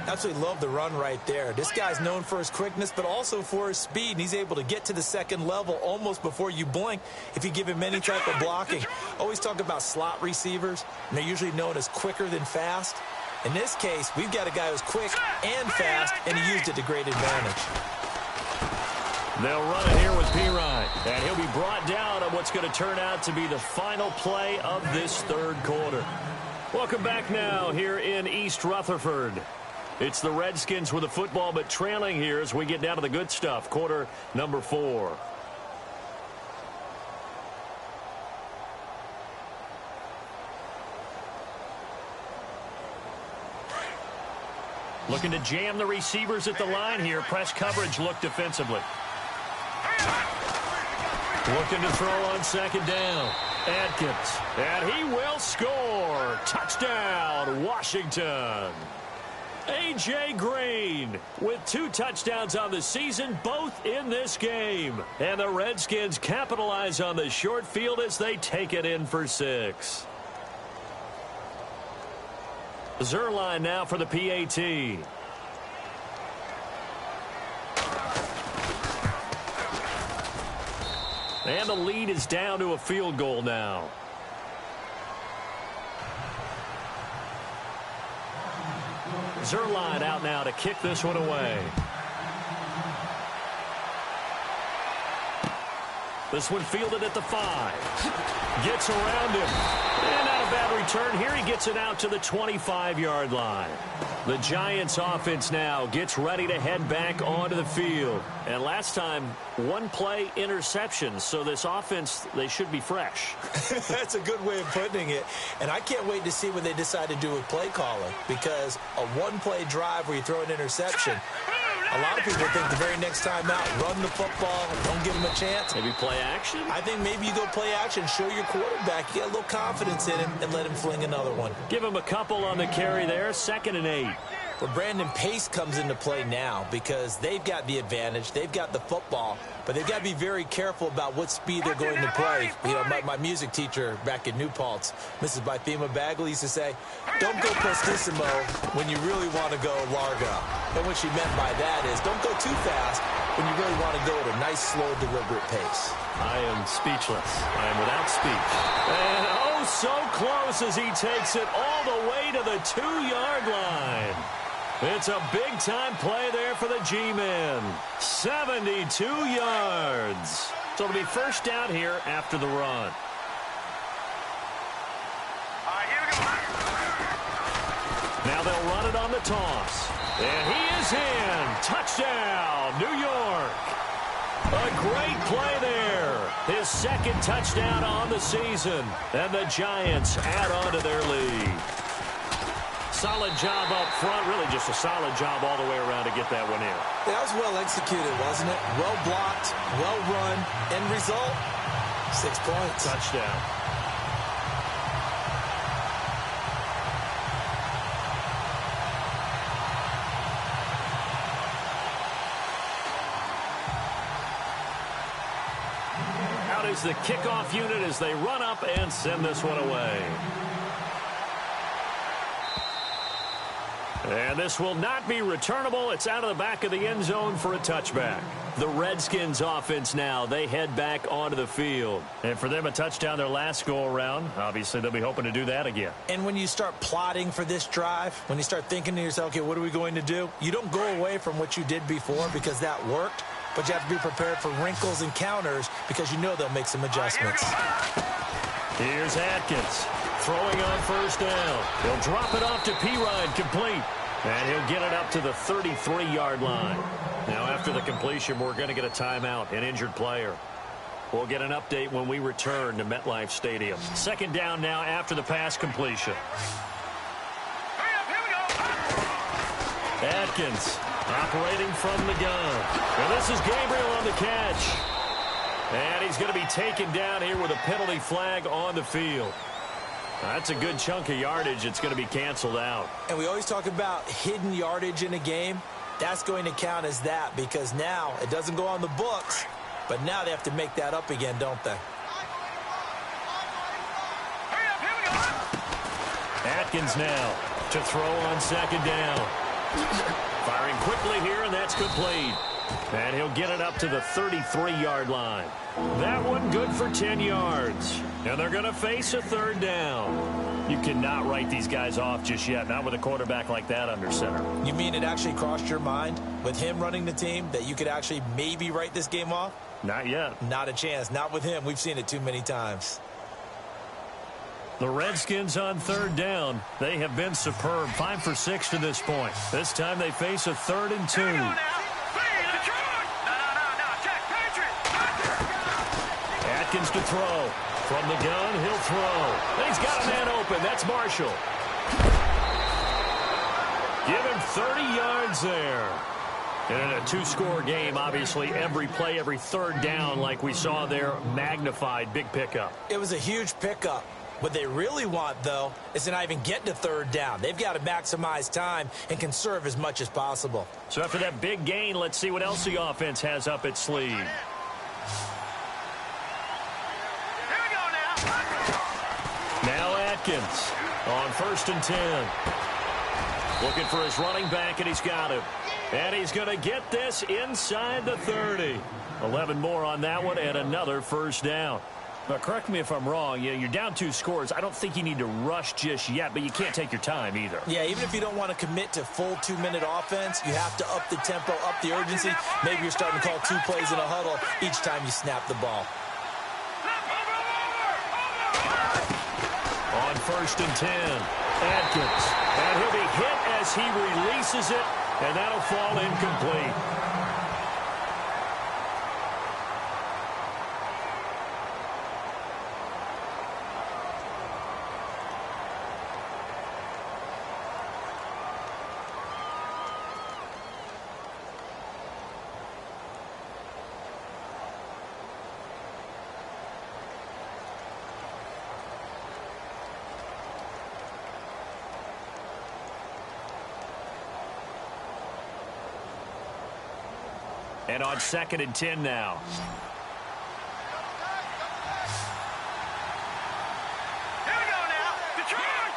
Absolutely love the run right there. This guy's known for his quickness, but also for his speed. And he's able to get to the second level almost before you blink if you give him any type of blocking. Always talk about slot receivers, and they're usually known as quicker than fast. In this case, we've got a guy who's quick and fast, and he used it to great advantage. They'll run it here with P-Ryan, and he'll be brought down on what's going to turn out to be the final play of this third quarter. Welcome back now here in East Rutherford. It's the Redskins with the football, but trailing here as we get down to the good stuff. Quarter number 4. Looking to jam the receivers at the line here. Press coverage look defensively. Looking to throw on second down. Adkins. And he will score. Touchdown, Washington. A.J. Green with 2 touchdowns on the season, both in this game. And the Redskins capitalize on the short field as they take it in for 6. Zerline now for the PAT. And the lead is down to a field goal now. Zerline out now to kick this one away. This one fielded at the 5. Gets around him. And not a bad return here. He gets it out to the 25-yard line. The Giants offense now gets ready to head back onto the field. And last time, 1-play interception. So this offense, they should be fresh. That's a good way of putting it. And I can't wait to see what they decide to do with play calling. Because a 1-play drive where you throw an interception, a lot of people think the very next time out, run the football, don't give him a chance. Maybe play action? I think maybe you go play action, show your quarterback, you get a little confidence in him, and let him fling another one. Give him a couple on the carry there, 2nd and 8. Well, Brandon, pace comes into play now because they've got the advantage. They've got the football, but they've got to be very careful about what speed they're going to play. You know, my music teacher back in New Paltz, Mrs. Bythema Bagley, used to say, don't go prestissimo when you really want to go largo. And what she meant by that is don't go too fast when you really want to go at a nice, slow, deliberate pace. I am speechless. I am without speech. And oh, so close as he takes it all the way to the 2-yard line. It's a big-time play there for the G-men. 72 yards. So it'll be first down here after the run. Now they'll run it on the toss. And he is in. Touchdown, New York. A great play there. His second touchdown on the season. And the Giants add on to their lead. Solid job up front. Really just a solid job all the way around to get that one in. That was well executed, wasn't it? Well blocked, well run. End result, 6 points. Touchdown. Out is the kickoff unit as they run up and send this one away. And this will not be returnable. It's out of the back of the end zone for a touchback. The Redskins offense now, they head back onto the field. And for them, a touchdown their last go-around. Obviously, they'll be hoping to do that again. And when you start plotting for this drive, when you start thinking to yourself, okay, what are we going to do? You don't go away from what you did before because that worked, but you have to be prepared for wrinkles and counters because you know they'll make some adjustments. Here's Atkins throwing on first down. He'll drop it off to P-Ryan, complete. And he'll get it up to the 33-yard line. Now, after the completion, we're going to get a timeout, an injured player. We'll get an update when we return to MetLife Stadium. Second down now after the pass completion. Atkins operating from the gun. And this is Gabriel on the catch. And he's going to be taken down here with a penalty flag on the field. That's a good chunk of yardage. It's going to be canceled out. And we always talk about hidden yardage in a game. That's going to count as that because now it doesn't go on the books, but now they have to make that up again, don't they? Atkins now to throw on second down. Firing quickly here, and that's complete. And he'll get it up to the 33-yard line. That one good for 10 yards. And they're going to face a third down. You cannot write these guys off just yet, not with a quarterback like that under center. You mean it actually crossed your mind with him running the team that you could actually maybe write this game off? Not yet. Not a chance. Not with him. We've seen it too many times. The Redskins on third down. They have been superb. 5 for 6 to this point. This time they face a 3rd and 2. Atkins to throw. From the gun, he'll throw. And he's got a man open. That's Marshall. Give him 30 yards there. And in a two-score game, obviously, every play, every third down, like we saw there, magnified, big pickup. It was a huge pickup. What they really want, though, is to not even get to third down. They've got to maximize time and conserve as much as possible. So after that big gain, let's see what else the offense has up its sleeve. Now Atkins on 1st and 10. Looking for his running back, and he's got him. And he's going to get this inside the 30. 11 more on that one, and another first down. Now, correct me if I'm wrong. You're down 2 scores. I don't think you need to rush just yet, but you can't take your time either. Yeah, even if you don't want to commit to full 2-minute offense, you have to up the tempo, up the urgency. Maybe you're starting to call 2 plays in a huddle each time you snap the ball. On 1st and 10, Atkins. And he'll be hit as he releases it, and that'll fall incomplete. And on 2nd and 10 now. Here we go now. Detroit!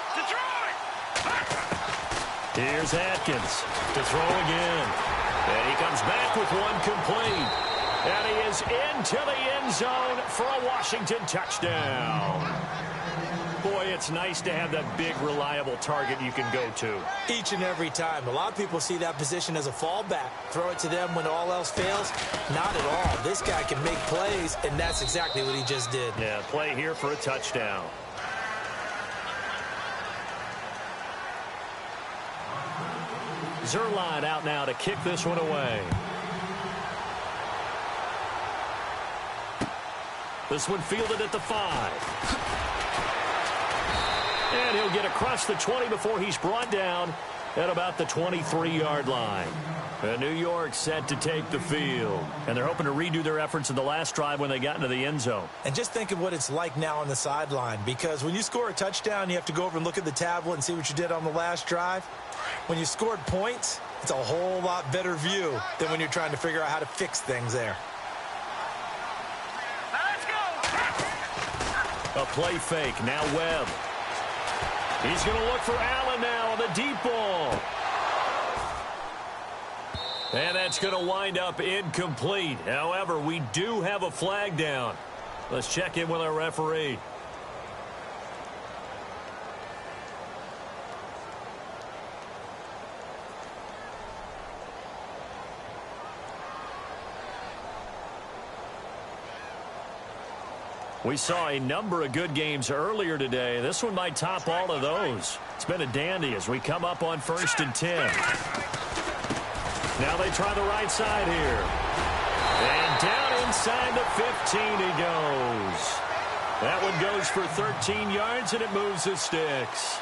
Here's Atkins to throw again. And he comes back with one complete. And he is into the end zone for a Washington touchdown. Boy, it's nice to have that big, reliable target you can go to. Each and every time. A lot of people see that position as a fallback. Throw it to them when all else fails. Not at all. This guy can make plays, and that's exactly what he just did. Yeah, play here for a touchdown. Zerline out now to kick this one away. This one fielded at the 5. And he'll get across the 20 before he's brought down at about the 23-yard line. And New York set to take the field. And they're hoping to redo their efforts in the last drive when they got into the end zone. And just think of what it's like now on the sideline, because when you score a touchdown, you have to go over and look at the tablet and see what you did on the last drive. When you scored points, it's a whole lot better view than when you're trying to figure out how to fix things there. Let's go. A play fake. Now Webb. He's going to look for Allen now on the deep ball. And that's going to wind up incomplete. However, we do have a flag down. Let's check in with our referee. We saw a number of good games earlier today. This one might top all of those. It's been a dandy as we come up on 1st and 10. Now they try the right side here. And down inside the 15 he goes. That one goes for 13 yards, and it moves the sticks.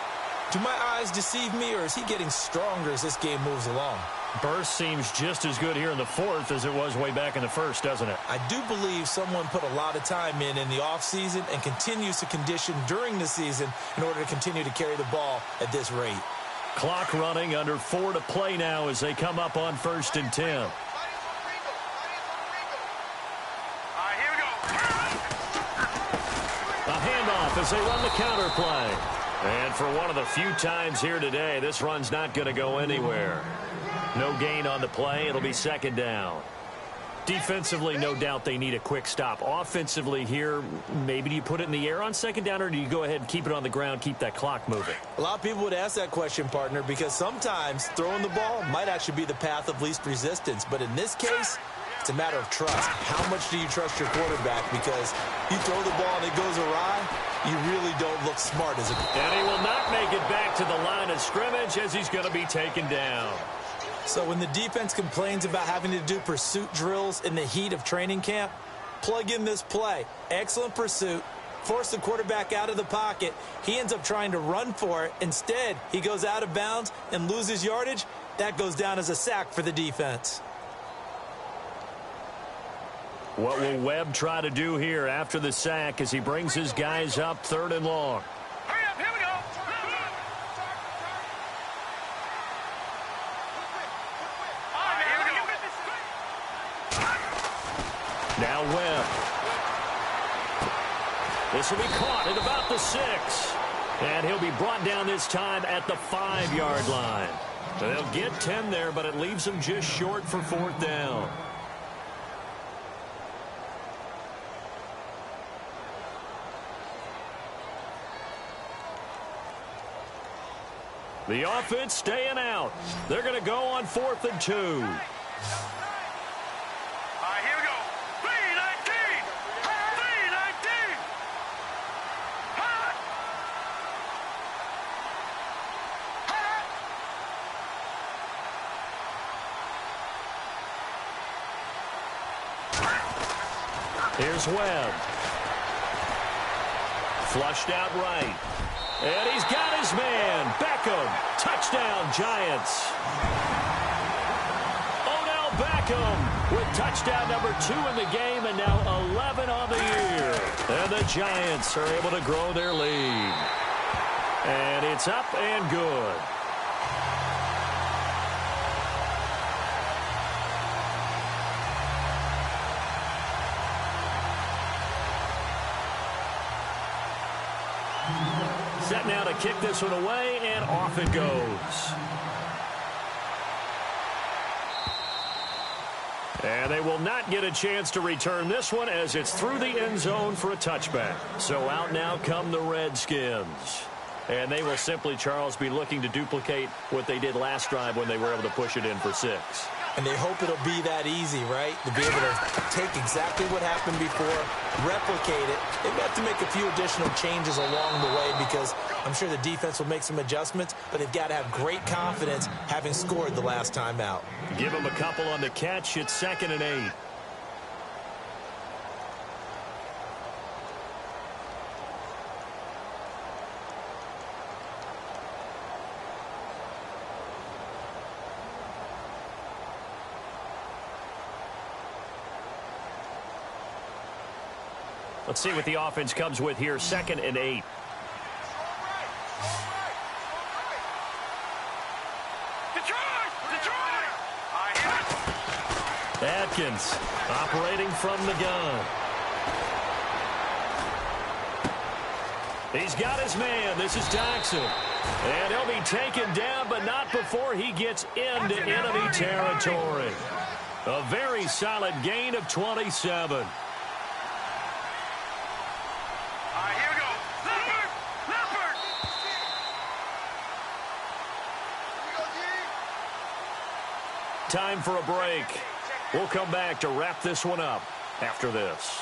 Do my eyes deceive me, or is he getting stronger as this game moves along? Burst seems just as good here in the 4th as it was way back in the 1st, doesn't it? I do believe someone put a lot of time in the offseason and continues to condition during the season in order to continue to carry the ball at this rate. Clock running, under 4 to play now as they come up on 1st and 10. All right, here we go. A handoff as they run the counter play. And for one of the few times here today, this run's not going to go anywhere. No gain on the play. It'll be 2nd down. Defensively, no doubt they need a quick stop. Offensively here, maybe do you put it in the air on 2nd down, or do you go ahead and keep it on the ground, keep that clock moving? A lot of people would ask that question, partner, because sometimes throwing the ball might actually be the path of least resistance. But in this case, it's a matter of trust. How much do you trust your quarterback? Because you throw the ball and it goes awry, you really don't look smart as a quarterback. And he will not make it back to the line of scrimmage as he's going to be taken down. So when the defense complains about having to do pursuit drills in the heat of training camp, plug in this play. Excellent pursuit. Force the quarterback out of the pocket. He ends up trying to run for it. Instead, he goes out of bounds and loses yardage. That goes down as a sack for the defense. What will Webb try to do here after the sack as he brings his guys up 3rd and long? Hurry up, here we go. Now Webb. This will be caught at about the 6. And he'll be brought down this time at the 5-yard line. They'll get 10 there, but it leaves them just short for 4th down. The offense staying out. They're going to go on 4th and 2. Here's Webb. Flushed out right. And he's got his man. Beckham. Touchdown, Giants. Odell Beckham with touchdown number 2 in the game and now 11 on the year. And the Giants are able to grow their lead. And it's up and good. Set now to kick this one away, and off it goes. And they will not get a chance to return this one as it's through the end zone for a touchback. So out now come the Redskins. And they will simply, Charles, be looking to duplicate what they did last drive when they were able to push it in for 6. And they hope it'll be that easy, right? To be able to take exactly what happened before, replicate it. They've got to make a few additional changes along the way because I'm sure the defense will make some adjustments, but they've got to have great confidence having scored the last time out. Give them a couple on the catch. It's 2nd and 8. Let's see what the offense comes with here. 2nd and 8. Atkins operating from the gun. He's got his man. This is Jackson. And he'll be taken down, but not before he gets into enemy territory. A very solid gain of 27. Time for a break. We'll come back to wrap this one up after this.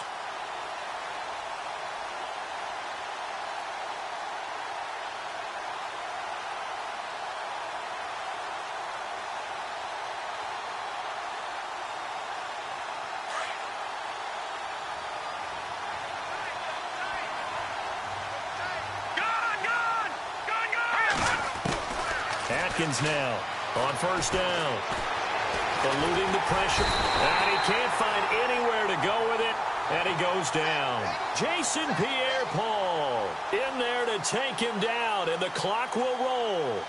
Atkins now on 1st down. Eluding the pressure, and he can't find anywhere to go with it, and he goes down. Jason Pierre-Paul in there to take him down, and the clock will roll.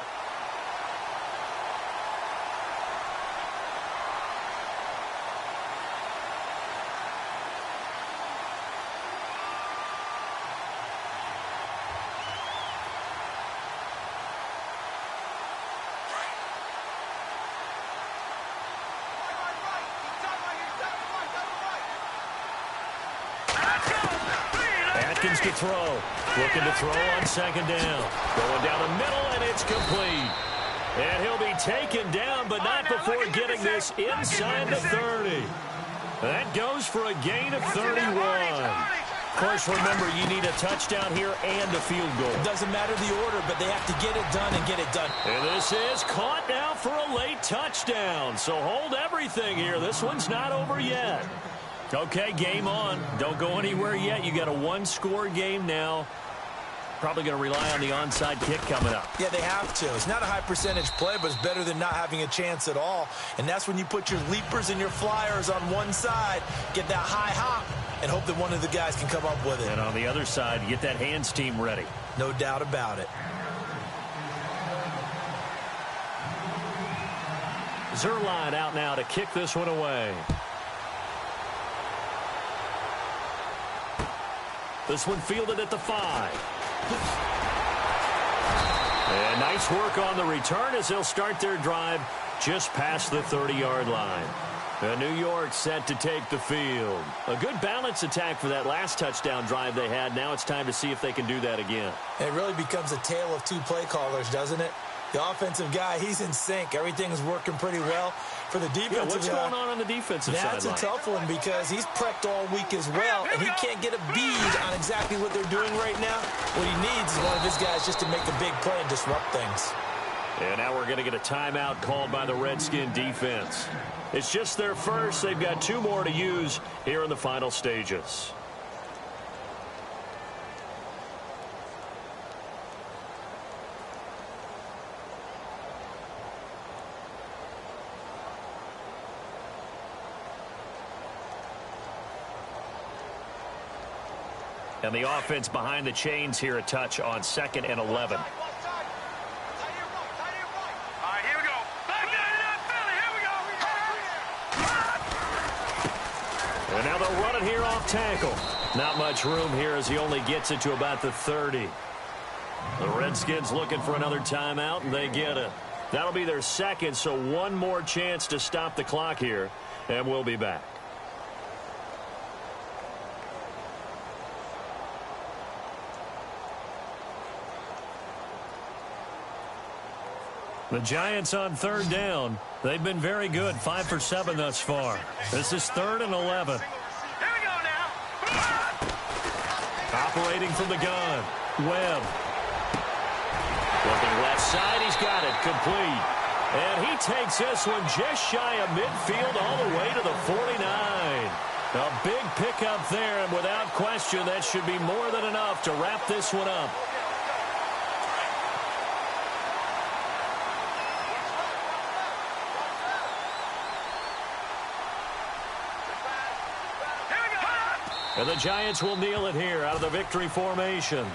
Atkins to throw. Looking to throw on 2nd down. Going down the middle, and it's complete. And he'll be taken down, but not before getting this inside the 30. That goes for a gain of 31. Of course, remember, you need a touchdown here and a field goal. It doesn't matter the order, but they have to get it done and get it done. And this is caught now for a late touchdown. So hold everything here. This one's not over yet. Okay, game on. Don't go anywhere yet. You got a one-score game now. Probably going to rely on the onside kick coming up. Yeah, they have to. It's not a high percentage play, but it's better than not having a chance at all. And that's when you put your leapers and your flyers on one side, get that high hop, and hope that one of the guys can come up with it. And on the other side, get that hands team ready. No doubt about it. Zerline out now to kick this one away. This one fielded at the 5. And nice work on the return as they'll start their drive just past the 30-yard line. New York set to take the field. A good balance attack for that last touchdown drive they had. Now it's time to see if they can do that again. It really becomes a tale of two play callers, doesn't it? The offensive guy, he's in sync. Everything's working pretty well. For the defensive what's going on the defensive side? That's a tough one because he's prepped all week as well, and he can't get a bead on exactly what they're doing right now. What he needs is one of his guys just to make a big play and disrupt things. And now we're going to get a timeout called by the Redskin defense. It's just their first. They've got 2 more to use here in the final stages. And the offense behind the chains here, a touch on 2nd and 11. And now they'll run it here off tackle. Not much room here as he only gets it to about the 30. The Redskins looking for another timeout, and they get it. That'll be their second, so one more chance to stop the clock here, and we'll be back. The Giants on 3rd down. They've been very good, 5 for 7 thus far. This is 3rd and 11. Here we go now. Operating from the gun. Webb. outside. He's got it complete. And he takes this one just shy of midfield all the way to the 49. A big pickup there, and without question, that should be more than enough to wrap this one up. And the Giants will kneel it here out of the victory formation.